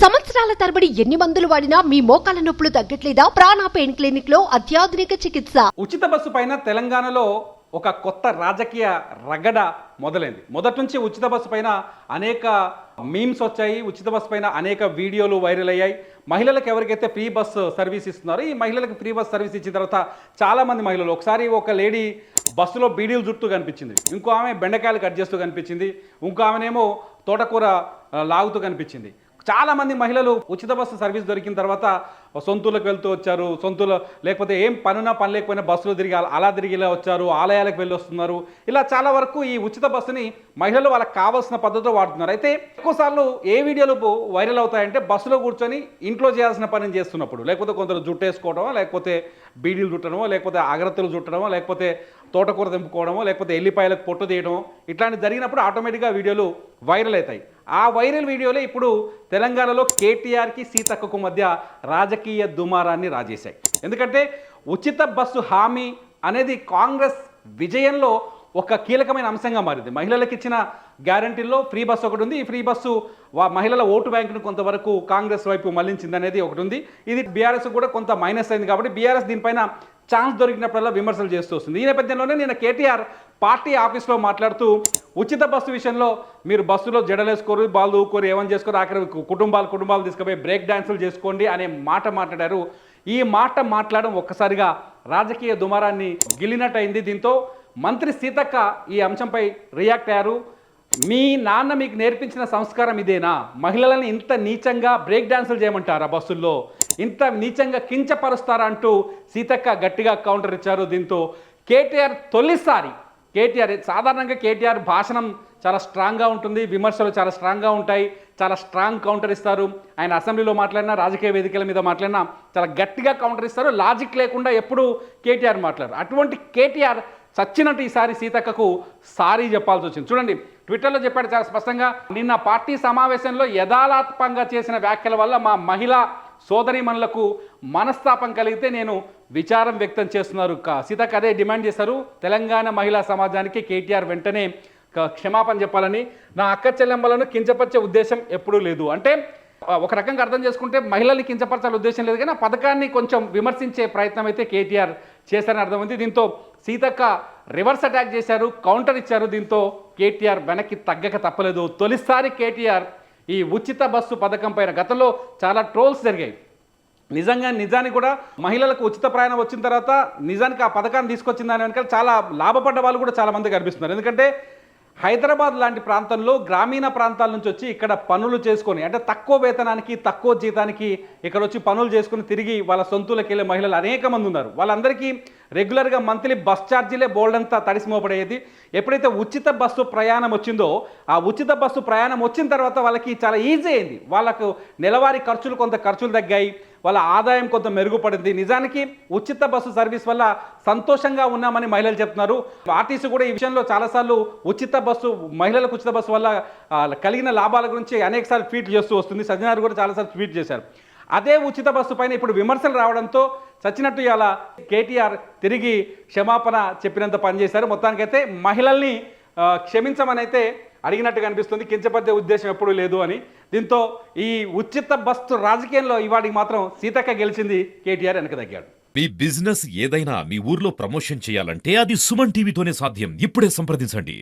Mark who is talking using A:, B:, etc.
A: సంవత్సరాల తరబడి ఎన్ని మందులు వాడినా మీ మోకాల నొప్పులు తగ్గట్లేదా? ప్రాణ పెయిన్ క్లినిక్ లో అత్యాధునిక చికిత్స.
B: ఉచిత బస్సు పైన తెలంగాణలో ఒక కొత్త రాజకీయ రగడ మొదలైంది. మొదటి నుంచి ఉచిత బస్సు పైన అనేక మీమ్స్ వచ్చాయి. ఉచిత బస్సు పైన అనేక వీడియోలు వైరల్ అయ్యాయి. మహిళలకు ఎవరికైతే ఫ్రీ బస్ సర్వీస్ ఇస్తున్నారో ఈ మహిళలకు ఫ్రీ బస్ సర్వీస్ ఇచ్చిన తర్వాత చాలామంది మహిళలు, ఒకసారి ఒక లేడీ బస్సులో బీడీలు చుట్టూ కనిపించింది, ఇంకో ఆమె బెండకాయలు కట్ చేస్తూ కనిపించింది, ఇంకో ఆమెనేమో తోటకూర లాగుతూ కనిపించింది. చాలామంది మహిళలు ఉచిత బస్సు సర్వీస్ దొరికిన తర్వాత సొంతూళ్ళకి వెళ్తూ వచ్చారు, సొంతూలు లేకపోతే ఏం పనున్నా పని లేకపోయినా బస్సులో తిరిగి అలా తిరిగి ఇలా వచ్చారు, ఆలయాలకు వెళ్ళి వస్తున్నారు. ఇలా చాలా వరకు ఈ ఉచిత బస్సుని మహిళలు వాళ్ళకి కావాల్సిన పద్ధతిలో వాడుతున్నారు. అయితే ఎక్కువసార్లు ఏ వీడియోలు వైరల్ అవుతాయంటే బస్సులో కూర్చొని ఇంట్లో చేయాల్సిన పనిని చేస్తున్నప్పుడు, లేకపోతే కొందరు జుట్టేసుకోవడమో, లేకపోతే బీడీలు చుట్టడమో, లేకపోతే అగరత్తులు చుట్టడమో, లేకపోతే తోటకూర తెంపుకోవడమో, లేకపోతే ఎల్లిపాయలకు పొట్టు తీయడమో, ఇట్లాంటివి జరిగినప్పుడు ఆటోమేటిక్గా వీడియోలు వైరల్ అవుతాయి. ఆ వైరల్ వీడియోలే ఇప్పుడు తెలంగాణలో కేటీఆర్కి సీతక్కకు మధ్య రాజకీయ దుమారాన్ని రాజేశాయి. ఎందుకంటే ఉచిత బస్సు హామీ అనేది కాంగ్రెస్ విజయంలో ఒక కీలకమైన అంశంగా మారింది. మహిళలకు ఇచ్చిన గ్యారంటీల్లో ఫ్రీ బస్సు ఒకటి ఉంది. ఈ ఫ్రీ బస్సు మహిళల ఓటు బ్యాంకును కొంతవరకు కాంగ్రెస్ వైపు మళ్లించింది అనేది ఒకటి ఉంది. ఇది బీఆర్ఎస్ కూడా కొంత మైనస్ అయింది. కాబట్టి బీఆర్ఎస్ దీనిపైన ఛాన్స్ దొరికినప్పుడల్లా విమర్శలు చేస్తూ వస్తుంది. ఈ నేపథ్యంలోనే నిన్న కేటీఆర్ పార్టీ ఆఫీస్లో మాట్లాడుతూ ఉచిత బస్సు విషయంలో మీరు బస్సులో జడలేసుకోరు, బాల్ దూకోరు, ఏమని చేసుకోరు, ఆఖరి కుటుంబాలు తీసుకుపోయి బ్రేక్ డాన్సులు చేసుకోండి అనే మాట మాట్లాడారు. ఈ మాట మాట్లాడడం ఒక్కసారిగా రాజకీయ దుమారాన్ని గిల్లినట్టయింది. దీంతో మంత్రి సీతక్క ఈ అంశంపై రియాక్ట్ అయ్యారు. మీ నాన్న మీకు నేర్పించిన సంస్కారం ఇదేనా? మహిళలను ఇంత నీచంగా బ్రేక్ డాన్సులు చేయమంటారా? బస్సుల్లో ఇంత నీచంగా కించపరుస్తారా అంటూ సీతక్క గట్టిగా కౌంటర్ ఇచ్చారు. దీంతో కేటీఆర్ తొలిసారి సాధారణంగా కేటీఆర్ భాషణం చాలా స్ట్రాంగ్గా ఉంటుంది, విమర్శలు చాలా స్ట్రాంగ్గా ఉంటాయి, చాలా స్ట్రాంగ్ కౌంటర్ ఇస్తారు. ఆయన అసెంబ్లీలో మాట్లాడినా, రాజకీయ వేదికల మీద మాట్లాడినా చాలా గట్టిగా కౌంటర్ ఇస్తారు. లాజిక్ లేకుండా ఎప్పుడు కేటీఆర్ మాట్లాడారు. అటువంటి కేటీఆర్ చచ్చినట్టు ఈసారి సీతక్కకు సారీ చెప్పాల్సి వచ్చింది. చూడండి, ట్విట్టర్లో చెప్పాడు చాలా స్పష్టంగా, నిన్న పార్టీ సమావేశంలో యథాలాత్మకంగా చేసిన వ్యాఖ్యల వల్ల మా మహిళా సోదరీమణులకు మనస్తాపం కలిగితే నేను విచారం వ్యక్తం చేస్తున్నారు. సీతక్క అదే డిమాండ్ చేశారు. తెలంగాణ మహిళా సమాజానికి కేటీఆర్ వెంటనే క్షమాపణ చెప్పాలని, నా అక్క చెల్లెమ్మలను కించపరిచే ఉద్దేశం ఎప్పుడూ లేదు. అంటే ఒక రకంగా అర్థం చేసుకుంటే మహిళల్ని కించపరచాల ఉద్దేశం లేదు, కానీ ఆ పథకాన్ని కొంచెం విమర్శించే ప్రయత్నం అయితే కేటీఆర్ చేశారని అర్థమైంది. దీంతో సీతక్క రివర్స్ అటాక్ చేశారు, కౌంటర్ ఇచ్చారు. దీంతో కేటీఆర్ వెనక్కి తగ్గక తప్పలేదు. తొలిసారి కేటీఆర్ ఈ ఉచిత బస్సు పథకం పైన గతంలో చాలా ట్రోల్స్ జరిగాయి. నిజానికి కూడా మహిళలకు ఉచిత ప్రయాణం వచ్చిన తర్వాత నిజానికి ఆ పథకాన్ని తీసుకొచ్చిన దాని వెనకాల చాలా లాభపడ్డ వాళ్ళు కూడా చాలామంది కనిపిస్తున్నారు. ఎందుకంటే హైదరాబాద్ లాంటి ప్రాంతంలో గ్రామీణ ప్రాంతాల నుంచి వచ్చి ఇక్కడ పనులు చేసుకొని, అంటే తక్కువ వేతనానికి తక్కువ జీతానికి ఇక్కడ వచ్చి పనులు చేసుకుని తిరిగి వాళ్ళ సొంతూలకు వెళ్ళే మహిళలు అనేక మంది ఉన్నారు. వాళ్ళందరికీ రెగ్యులర్గా మంత్లీ బస్ ఛార్జీలే బోల్డంతా తడిసి మోపడేది. ఎప్పుడైతే ఉచిత బస్సు ప్రయాణం వచ్చిందో, ఆ ఉచిత బస్సు ప్రయాణం వచ్చిన తర్వాత వాళ్ళకి చాలా ఈజీ అయింది. వాళ్ళకు నెలవారీ కొంత ఖర్చులు తగ్గాయి, వాళ్ళ ఆదాయం కొంత మెరుగుపడింది. నిజానికి ఉచిత బస్సు సర్వీస్ వల్ల సంతోషంగా ఉన్నామని మహిళలు చెప్తున్నారు. ఆర్టీసీ కూడా ఈ విషయంలో చాలాసార్లు మహిళలకు ఉచిత బస్సు వల్ల కలిగిన లాభాల గురించి అనేకసార్లు ట్వీట్ చేస్తూ వస్తుంది. సజ్జనార్ కూడా చాలాసార్లు ట్వీట్ చేశారు. అదే ఉచిత బస్సు పైన ఇప్పుడు విమర్శలు రావడంతో చచ్చినట్టు ఇలా కేటీఆర్ తిరిగి క్షమాపణ చెప్పినంత పనిచేశారు. మొత్తానికైతే మహిళల్ని క్షమించమని అయితే అడిగినట్టుగా అనిపిస్తుంది, కించపరిచే ఉద్దేశం ఎప్పుడూ లేదు అని. దీంతో ఈ ఉచిత బస్సు రాజకీయంలో ఇవాడికి మాత్రం సీతక్క గెలిచింది, కేటీఆర్ వెనక తగ్గాడు.
C: మీ బిజినెస్ ఏదైనా మీ ఊర్లో ప్రమోషన్ చేయాలంటే అది సుమన్ టీవీతోనే సాధ్యం. ఇప్పుడే సంప్రదించండి.